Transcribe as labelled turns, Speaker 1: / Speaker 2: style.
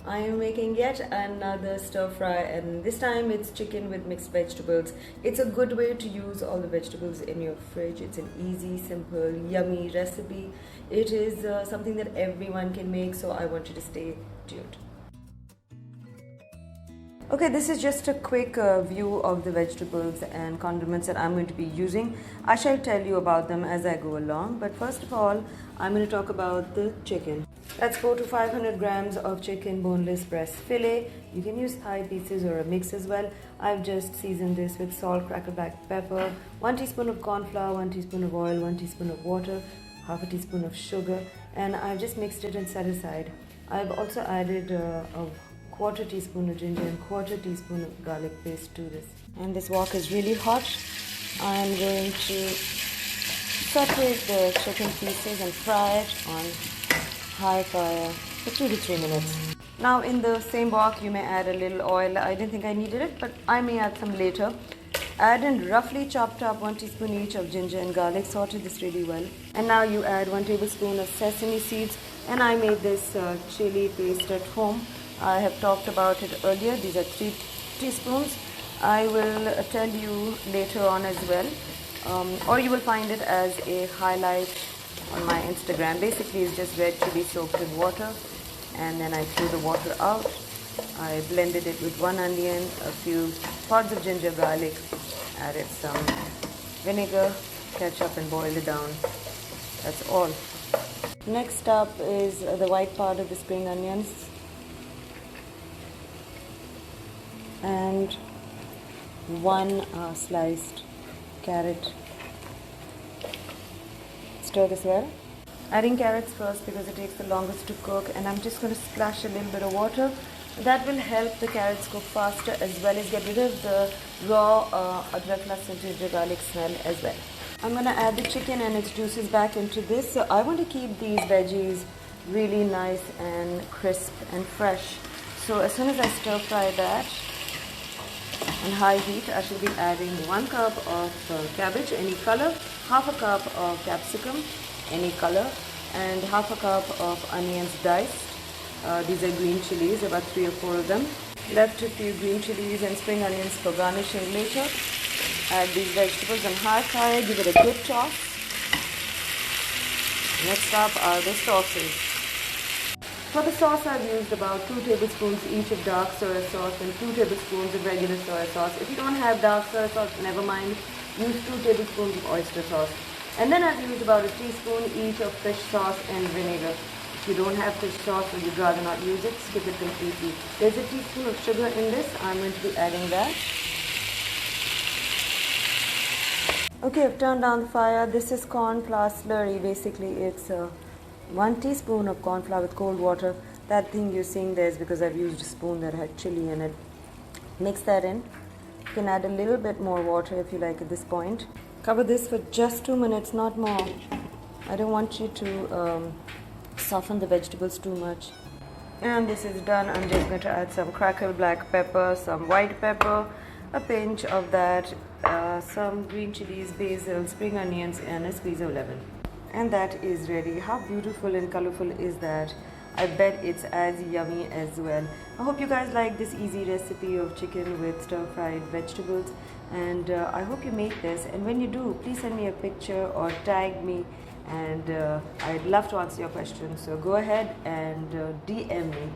Speaker 1: I am making yet another stir fry, and this time it's chicken with mixed vegetables. It's a good way to use all the vegetables in your fridge. It's an easy, simple, yummy recipe. It is something that everyone can make, so I want you to stay tuned. Okay, this is just a quick view of the vegetables and condiments that I'm going to be using. I shall tell you about them as I go along, but first of all, I'm going to talk about the chicken. That's 400 to 500 grams of chicken boneless breast fillet. You can use thigh pieces or a mix as well. I've just seasoned this with salt, cracker black pepper, 1 teaspoon of corn flour, 1 teaspoon of oil, 1 teaspoon of water, half a teaspoon of sugar, and I've just mixed it and set aside. I've also added a quarter teaspoon of ginger and quarter teaspoon of garlic paste to this. And this wok is really hot. I'm going to saute the chicken pieces and fry it on high fire for 2 to 3 minutes. Now in the same wok you may add a little oil. I didn't think I needed it, but I may add some later. Add in roughly chopped up 1 teaspoon each of ginger and garlic. Saute this really well. And now you add 1 tablespoon of sesame seeds. And I made this chili paste at home. I have talked about it earlier. These are 3 teaspoons. I will tell you later on as well. Or you will find it as a highlight on my Instagram. Basically, it's just red chili soaked in water. And then I threw the water out. I blended it with 1 onion, a few pods of ginger garlic, added some vinegar, ketchup, and boiled it down. That's all. Next up is the white part of the spring onions. And 1 sliced carrot. Stir this well. Adding carrots first because it takes the longest to cook, and I'm just going to splash a little bit of water. That will help the carrots cook faster as well as get rid of the raw adrak, lasan, ginger, garlic smell as well. I'm going to add the chicken and its juices back into this. So I want to keep these veggies really nice and crisp and fresh. So as soon as I stir fry that on high heat, I should be adding 1 cup of cabbage, any color, half a cup of capsicum, any color, and half a cup of onions diced. These are green chilies, about 3 or 4 of them. Left a few green chilies and spring onions for garnishing later. Add these vegetables on high fire, give it a good toss. Next up are the sauces. For the sauce, I've used about 2 tablespoons each of dark soy sauce and 2 tablespoons of regular soy sauce. If you don't have dark soy sauce, never mind. Use 2 tablespoons of oyster sauce. And then I've used about a teaspoon each of fish sauce and vinegar. If you don't have fish sauce or you'd rather not use it, skip it completely. There's a teaspoon of sugar in this. I'm going to be adding that. Okay, I've turned down the fire. This is corn flour slurry. Basically, it's 1 teaspoon of corn flour with cold water. That thing you're seeing there is because I've used a spoon that had chili in it. Mix that in. You can add a little bit more water if you like at this point. Cover this for just 2 minutes, not more. I don't want you to soften the vegetables too much. And this is done. I'm just going to add some crackled black pepper, some white pepper, a pinch of that, some green chilies, basil, spring onions, and a squeeze of lemon. And that is ready. How beautiful and colorful is that? I bet it's as yummy as well. I hope you guys like this easy recipe of chicken with stir-fried vegetables, and I hope you make this. And when you do, please send me a picture or tag me, and I'd love to answer your questions. So go ahead and DM me.